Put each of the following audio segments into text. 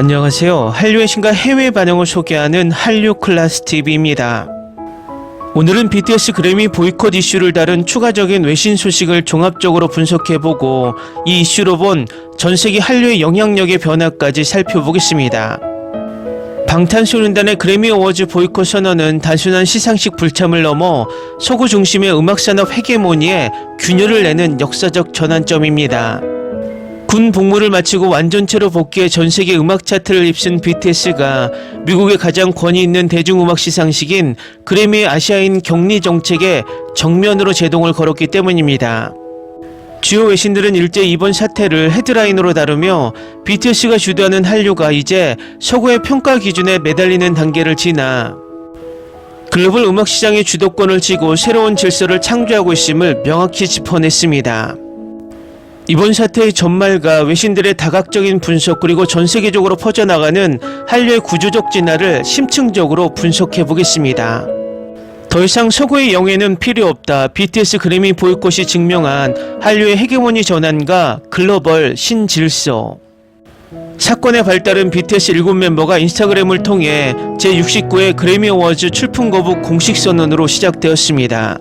안녕하세요. 한류의 신과 해외 반응을 소개하는 한류클라스TV입니다. 오늘은 BTS 그래미 보이콧 이슈를 다룬 추가적인 외신 소식을 종합적으로 분석해보고 이 이슈로 본 전세계 한류의 영향력의 변화까지 살펴보겠습니다. 방탄소년단의 그래미 어워즈 보이콧 선언은 단순한 시상식 불참을 넘어 서구 중심의 음악산업 헤게모니에 균열을 내는 역사적 전환점입니다. 군 복무를 마치고 완전체로 복귀해 전세계 음악 차트를 휩쓴 BTS가 미국의 가장 권위 있는 대중음악 시상식인 그래미의 아시아인 격리 정책에 정면으로 제동을 걸었기 때문입니다. 주요 외신들은 일제히 이번 사태를 헤드라인으로 다루며 BTS가 주도하는 한류가 이제 서구의 평가 기준에 매달리는 단계를 지나 글로벌 음악 시장의 주도권을 쥐고 새로운 질서를 창조하고 있음을 명확히 짚어냈습니다. 이번 사태의 전말과 외신들의 다각적인 분석 그리고 전세계적으로 퍼져나가는 한류의 구조적 진화를 심층적으로 분석해보겠습니다. 더 이상 서구의 영예는 필요 없다. BTS 그래미 보이콧이 증명한 한류의 헤게모니 전환과 글로벌 신질서. 사건의 발달은 BTS 7멤버가 인스타그램을 통해 제69회 그래미 어워즈 출품 거부 공식 선언으로 시작되었습니다.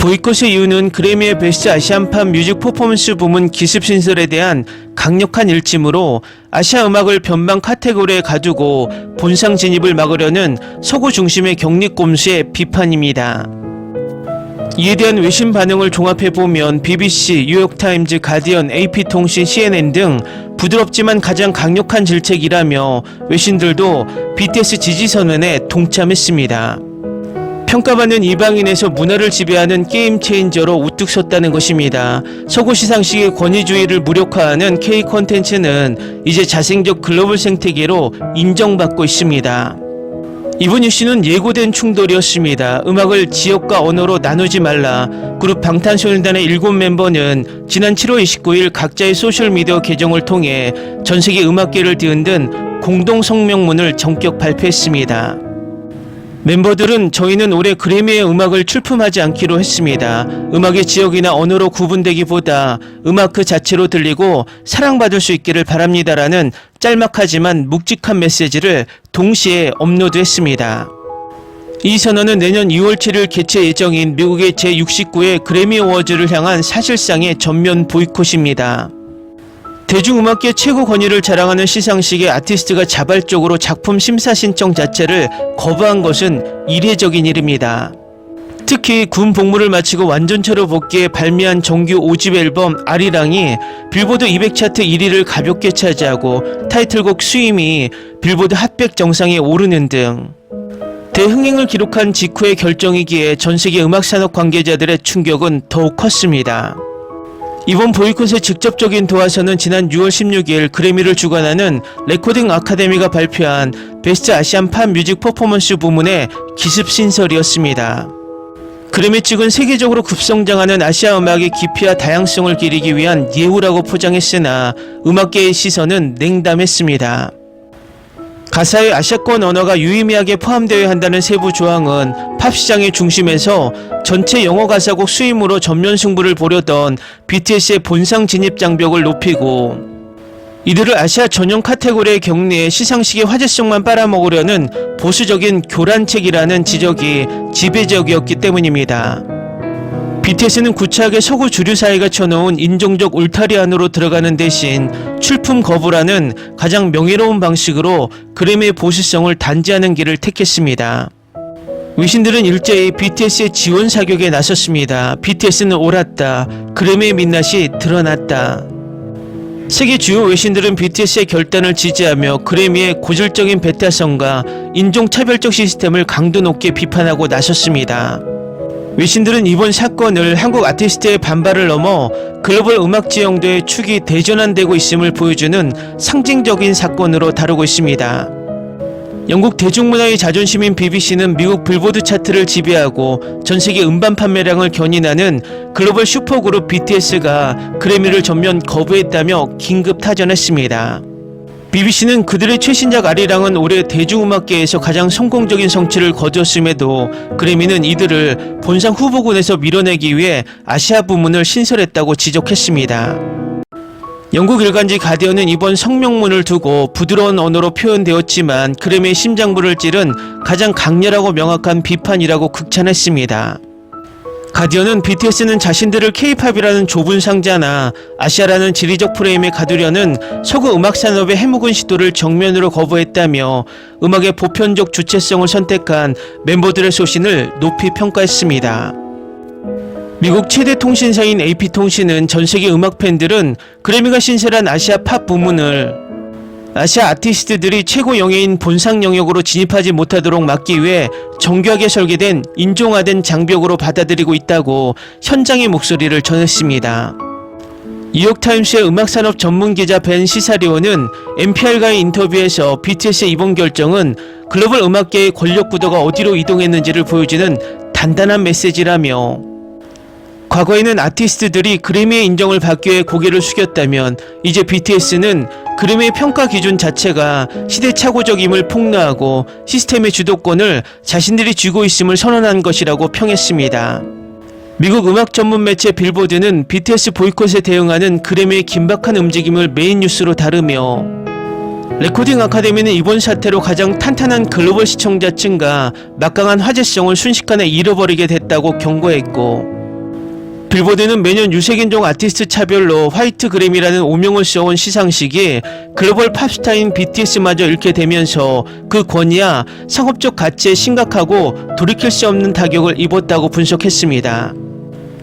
보이콧의 이유는 그래미의 베스트 아시안팝 뮤직 퍼포먼스 부문 기습 신설에 대한 강력한 일침으로 아시아 음악을 변방 카테고리에 가두고 본상 진입을 막으려는 서구 중심의 격리꼼수의 비판입니다. 이에 대한 외신 반응을 종합해보면 BBC, 뉴욕타임즈, 가디언, AP통신, CNN 등 부드럽지만 가장 강력한 질책이라며 외신들도 BTS 지지 선언에 동참했습니다. 평가받는 이방인에서 문화를 지배하는 게임 체인저로 우뚝 섰다는 것입니다. 서구 시상식의 권위주의를 무력화하는 K 콘텐츠는 이제 자생적 글로벌 생태계로 인정받고 있습니다. 이번 이슈는 예고된 충돌이었습니다. 음악을 지역과 언어로 나누지 말라. 그룹 방탄소년단의 7멤버는 지난 7월 29일 각자의 소셜미디어 계정을 통해 전세계 음악계를 뒤흔든 공동 성명문을 전격 발표했습니다. 멤버들은 저희는 올해 그래미의 음악을 출품하지 않기로 했습니다. 음악의 지역이나 언어로 구분되기보다 음악 그 자체로 들리고 사랑받을 수 있기를 바랍니다라는 짤막하지만 묵직한 메시지를 동시에 업로드했습니다. 이 선언은 내년 2월 7일 개최 예정인 미국의 제69회 그래미 어워즈를 향한 사실상의 전면 보이콧입니다. 대중음악계 최고 권위를 자랑하는 시상식에 아티스트가 자발적으로 작품 심사 신청 자체를 거부한 것은 이례적인 일입니다. 특히 군 복무를 마치고 완전체로 복귀해 발매한 정규 5집 앨범 아리랑이 빌보드 200 차트 1위를 가볍게 차지하고 타이틀곡 스위미 빌보드 핫100 정상에 오르는 등 대흥행을 기록한 직후의 결정이기에 전세계 음악산업 관계자들의 충격은 더욱 컸습니다. 이번 보이콧의 직접적인 도화선은 지난 6월 16일 그래미를 주관하는 레코딩 아카데미가 발표한 베스트 아시안 팝 뮤직 퍼포먼스 부문의 기습 신설이었습니다. 그래미 측은 세계적으로 급성장하는 아시아 음악의 깊이와 다양성을 기리기 위한 예우라고 포장했으나 음악계의 시선은 냉담했습니다. 가사에 아시아권 언어가 유의미하게 포함되어야 한다는 세부 조항은 팝 시장의 중심에서 전체 영어 가사곡 수임으로 전면 승부를 보려던 BTS의 본상 진입 장벽을 높이고 이들을 아시아 전용 카테고리에 격리해 시상식의 화제성만 빨아먹으려는 보수적인 교란책이라는 지적이 지배적이었기 때문입니다. BTS는 구차하게 서구 주류 사회가 쳐놓은 인종적 울타리 안으로 들어가는 대신 출품 거부라는 가장 명예로운 방식으로 그래미의 보수성을 단지하는 길을 택했습니다. 외신들은 일제히 BTS의 지원 사격에 나섰습니다. BTS는 옳았다. 그래미의 민낯이 드러났다. 세계 주요 외신들은 BTS의 결단을 지지하며 그래미의 고질적인 배타성과 인종차별적 시스템을 강도 높게 비판하고 나섰습니다. 외신들은 이번 사건을 한국 아티스트의 반발을 넘어 글로벌 음악 지형도의 축이 대전환되고 있음을 보여주는 상징적인 사건으로 다루고 있습니다. 영국 대중문화의 자존심인 BBC는 미국 빌보드 차트를 지배하고 전세계 음반 판매량을 견인하는 글로벌 슈퍼그룹 BTS가 그래미를 전면 거부했다며 긴급 타전했습니다. BBC는 그들의 최신작 아리랑은 올해 대중음악계에서 가장 성공적인 성취를 거두었음에도 그래미는 이들을 본상 후보군에서 밀어내기 위해 아시아 부문을 신설했다고 지적했습니다. 영국 일간지 가디언은 이번 성명문을 두고 부드러운 언어로 표현되었지만 그램의 심장부를 찌른 가장 강렬하고 명확한 비판이라고 극찬했습니다. 가디언은 BTS는 자신들을 K-팝이라는 좁은 상자나 아시아라는 지리적 프레임에 가두려는 서구 음악 산업의 해묵은 시도를 정면으로 거부했다며 음악의 보편적 주체성을 선택한 멤버들의 소신을 높이 평가했습니다. 미국 최대 통신사인 AP통신은 전세계 음악 팬들은 그래미가 신설한 아시아 팝 부문을 아시아 아티스트들이 최고 영예인 본상 영역으로 진입하지 못하도록 막기 위해 정교하게 설계된 인종화된 장벽으로 받아들이고 있다고 현장의 목소리를 전했습니다. 뉴욕타임스의 음악산업 전문기자 벤 시사리오는 NPR과의 인터뷰에서 BTS의 이번 결정은 글로벌 음악계의 권력 구도가 어디로 이동했는지를 보여주는 단단한 메시지라며 과거에는 아티스트들이 그래미의 인정을 받기 위해 고개를 숙였다면 이제 BTS는 그래미의 평가 기준 자체가 시대착오적임을 폭로하고 시스템의 주도권을 자신들이 쥐고 있음을 선언한 것이라고 평했습니다. 미국 음악 전문 매체 빌보드는 BTS 보이콧에 대응하는 그래미의 긴박한 움직임을 메인 뉴스로 다루며 레코딩 아카데미는 이번 사태로 가장 탄탄한 글로벌 시청자층과 막강한 화제성을 순식간에 잃어버리게 됐다고 경고했고 빌보드는 매년 유색인종 아티스트 차별로 화이트 그래미라는 오명을 써온 시상식이 글로벌 팝스타인 BTS마저 잃게 되면서 그 권위와 상업적 가치에 심각하고 돌이킬 수 없는 타격을 입었다고 분석했습니다.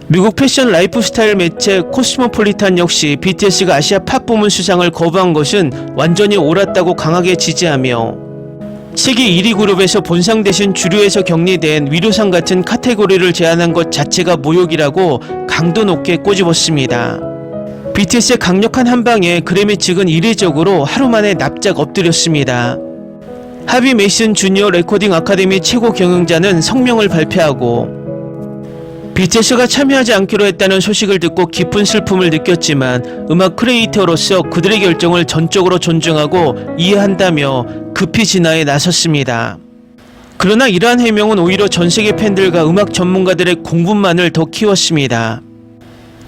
미국 패션 라이프스타일 매체 코스모폴리탄 역시 BTS가 아시아 팝 부문 수상을 거부한 것은 완전히 옳았다고 강하게 지지하며 세계 1위 그룹에서 본상 대신 주류에서 격리된 위로상 같은 카테고리를 제안한 것 자체가 모욕이라고 강도 높게 꼬집었습니다. BTS의 강력한 한방에 그래미 측은 이례적으로 하루 만에 납작 엎드렸습니다. 하비 메이슨 주니어 레코딩 아카데미 최고 경영자는 성명을 발표하고 BTS가 참여하지 않기로 했다는 소식을 듣고 깊은 슬픔을 느꼈지만 음악 크리에이터로서 그들의 결정을 전적으로 존중하고 이해한다며 급히 진화에 나섰습니다. 그러나 이러한 해명은 오히려 전세계 팬들과 음악 전문가들의 공분만을 더 키웠습니다.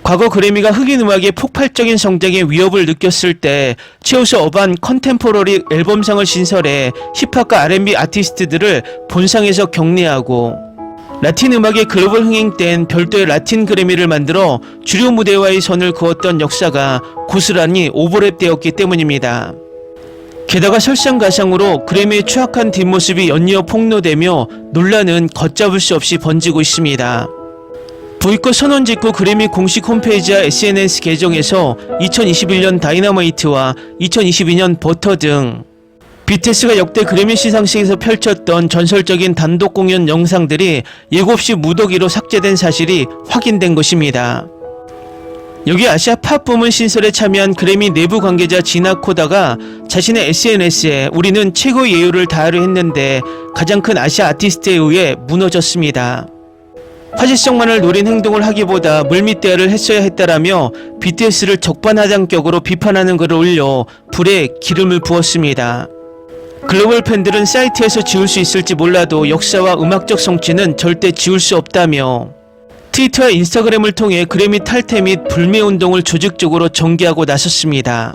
과거 그래미가 흑인 음악의 폭발적인 성장에 위협을 느꼈을 때 최우수 어반 컨템포러리 앨범상을 신설해 힙합과 R&B 아티스트들을 본상에서 격리하고 라틴 음악의 글로벌 흥행 땐 별도의 라틴 그래미를 만들어 주류 무대와의 선을 그었던 역사가 고스란히 오버랩되었기 때문입니다. 게다가 설상가상으로 그래미의 추악한 뒷모습이 연이어 폭로되며 논란은 걷잡을 수 없이 번지고 있습니다. 보이콧 선언 직후 그래미 공식 홈페이지와 SNS 계정에서 2021년 다이너마이트와 2022년 버터 등 BTS가 역대 그래미 시상식에서 펼쳤던 전설적인 단독 공연 영상들이 예고 없이 무더기로 삭제된 사실이 확인된 것입니다. 여기 아시아 팝 부문 신설에 참여한 그래미 내부 관계자 지나 코다가 자신의 SNS에 우리는 최고의 예우를 다하려 했는데 가장 큰 아시아 아티스트에 의해 무너졌습니다. 화제성만을 노린 행동을 하기보다 물밑대화를 했어야 했다라며 BTS를 적반하장격으로 비판하는 글을 올려 불에 기름을 부었습니다. 글로벌 팬들은 사이트에서 지울 수 있을지 몰라도 역사와 음악적 성취는 절대 지울 수 없다며 트위터와 인스타그램을 통해 그래미 탈퇴 및 불매운동을 조직적으로 전개하고 나섰습니다.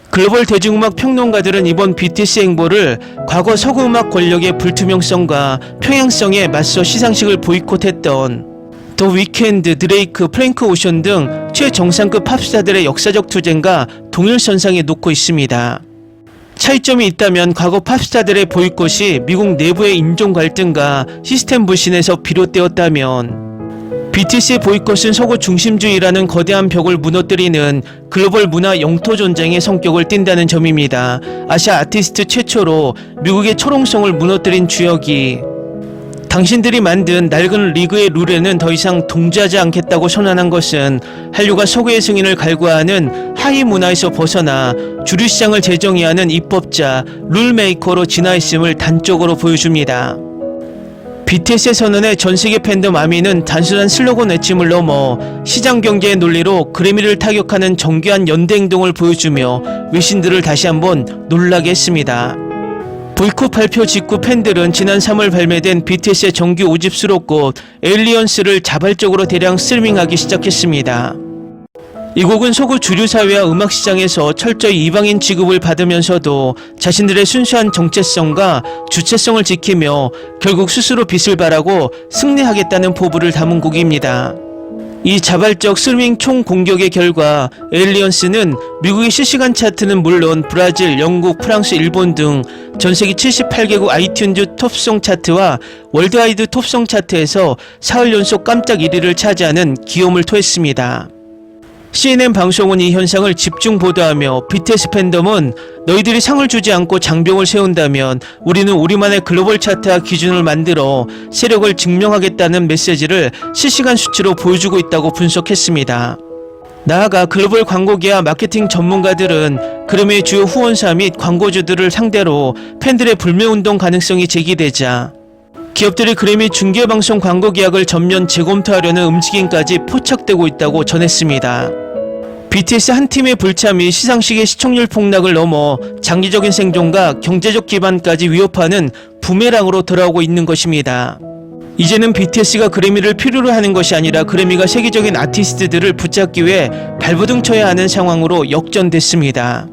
글로벌 대중음악 평론가들은 이번 BTS 행보를 과거 서구음악 권력의 불투명성과 평행성에 맞서 시상식을 보이콧했던 더 위켄드, 드레이크, 프랭크 오션 등 최정상급 팝스타들의 역사적 투쟁과 동일선상에 놓고 있습니다. 차이점이 있다면 과거 팝스타들의 보이콧이 미국 내부의 인종 갈등과 시스템 불신에서 비롯되었다면 BTS의 보이콧은 서구 중심주의라는 거대한 벽을 무너뜨리는 글로벌 문화 영토 전쟁의 성격을 띈다는 점입니다. 아시아 아티스트 최초로 미국의 초롱성을 무너뜨린 주역이 당신들이 만든 낡은 리그의 룰에는 더 이상 동조하지 않겠다고 선언한 것은 한류가 서구의 승인을 갈구하는 하위 문화에서 벗어나 주류 시장을 재정의하는 입법자, 룰메이커로 진화했음을 단적으로 보여줍니다. BTS의 선언에 전세계 팬덤 아미는 단순한 슬로건 외침을 넘어 시장 경제의 논리로 그래미를 타격하는 정교한 연대 행동을 보여주며 외신들을 다시 한번 놀라게 했습니다. 보이콧 발표 직후 팬들은 지난 3월 발매된 BTS의 정규 5집 수록곡 에일리언스를 자발적으로 대량 스트리밍하기 시작했습니다. 이 곡은 서구 주류 사회와 음악 시장에서 철저히 이방인 취급을 받으면서도 자신들의 순수한 정체성과 주체성을 지키며 결국 스스로 빛을 발하고 승리하겠다는 포부를 담은 곡입니다. 이 자발적 스밍 총 공격의 결과 에일리언스는 미국의 실시간 차트는 물론 브라질, 영국, 프랑스, 일본 등 전세계 78개국 아이튠즈 톱송 차트와 월드와이드 톱송 차트에서 사흘 연속 깜짝 1위를 차지하는 기염을 토했습니다. CNN 방송은 이 현상을 집중 보도하며 BTS 팬덤은 너희들이 상을 주지 않고 장벽을 세운다면 우리는 우리만의 글로벌 차트와 기준을 만들어 세력을 증명하겠다는 메시지를 실시간 수치로 보여주고 있다고 분석했습니다. 나아가 글로벌 광고계와 마케팅 전문가들은 그래미의 주요 후원사 및 광고주들을 상대로 팬들의 불매운동 가능성이 제기되자 기업들이 그래미 중계방송 광고 계약을 전면 재검토하려는 움직임까지 포착되고 있다고 전했습니다. BTS 한 팀의 불참이 시상식의 시청률 폭락을 넘어 장기적인 생존과 경제적 기반까지 위협하는 부메랑으로 돌아오고 있는 것입니다. 이제는 BTS가 그래미를 필요로 하는 것이 아니라 그래미가 세계적인 아티스트들을 붙잡기 위해 발버둥 쳐야 하는 상황으로 역전됐습니다.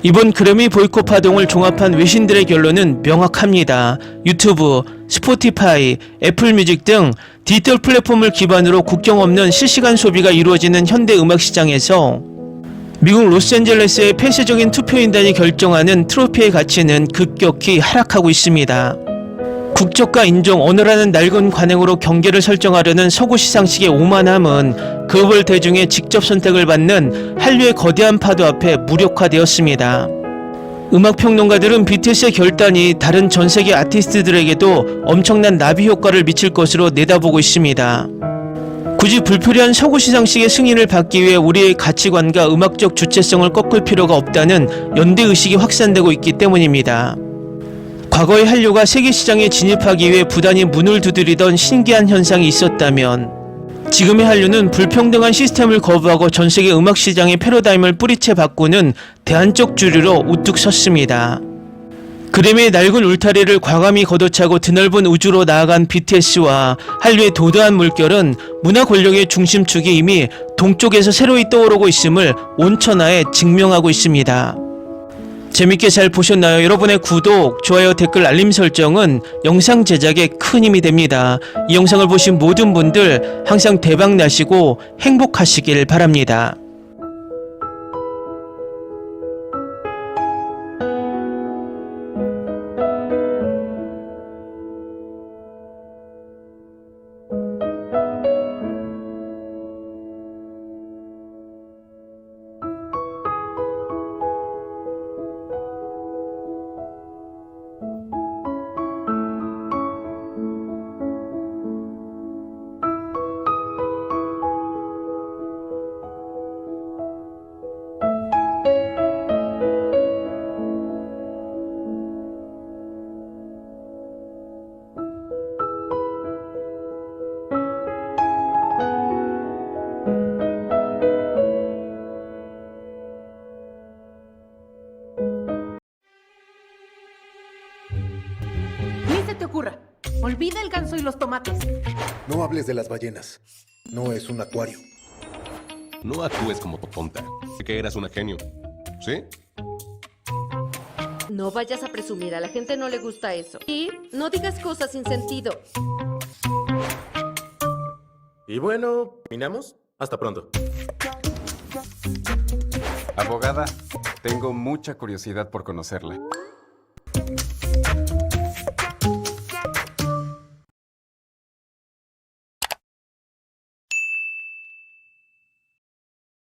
이번 그래미 보이콧 파동을 종합한 외신들의 결론은 명확합니다. 유튜브, 스포티파이, 애플뮤직 등 디지털 플랫폼을 기반으로 국경 없는 실시간 소비가 이루어지는 현대 음악 시장에서 미국 로스앤젤레스의 폐쇄적인 투표인단이 결정하는 트로피의 가치는 급격히 하락하고 있습니다. 국적과 인종, 언어라는 낡은 관행으로 경계를 설정하려는 서구 시상식의 오만함은 글로벌 대중의 직접 선택을 받는 한류의 거대한 파도 앞에 무력화되었습니다. 음악평론가들은 BTS의 결단이 다른 전세계 아티스트들에게도 엄청난 나비 효과를 미칠 것으로 내다보고 있습니다. 굳이 불필요한 서구 시상식의 승인을 받기 위해 우리의 가치관과 음악적 주체성을 꺾을 필요가 없다는 연대의식이 확산되고 있기 때문입니다. 과거의 한류가 세계시장에 진입하기 위해 부단히 문을 두드리던 신기한 현상이 있었다면 지금의 한류는 불평등한 시스템을 거부하고 전세계 음악시장의 패러다임을 뿌리채 바꾸는 대안적 주류로 우뚝 섰습니다. 그래미의 낡은 울타리를 과감히 걷어차고 드넓은 우주로 나아간 BTS와 한류의 도도한 물결은 문화 권력의 중심축이 이미 동쪽에서 새로이 떠오르고 있음을 온천하에 증명하고 있습니다. 재밌게 잘 보셨나요? 여러분의 구독, 좋아요, 댓글, 알림 설정은 영상 제작에 큰 힘이 됩니다. 이 영상을 보신 모든 분들 항상 대박 나시고 행복하시길 바랍니다. Ni se te ocurra. Olvida el ganso y los tomates. No hables de las ballenas. No es un acuario. No actúes como tonta. Que eras una genio. ¿Sí? No vayas a presumir, a la gente no le gusta eso. Y no digas cosas sin sentido. Y bueno, ¿terminamos? Hasta pronto. Abogada, tengo mucha curiosidad por conocerla.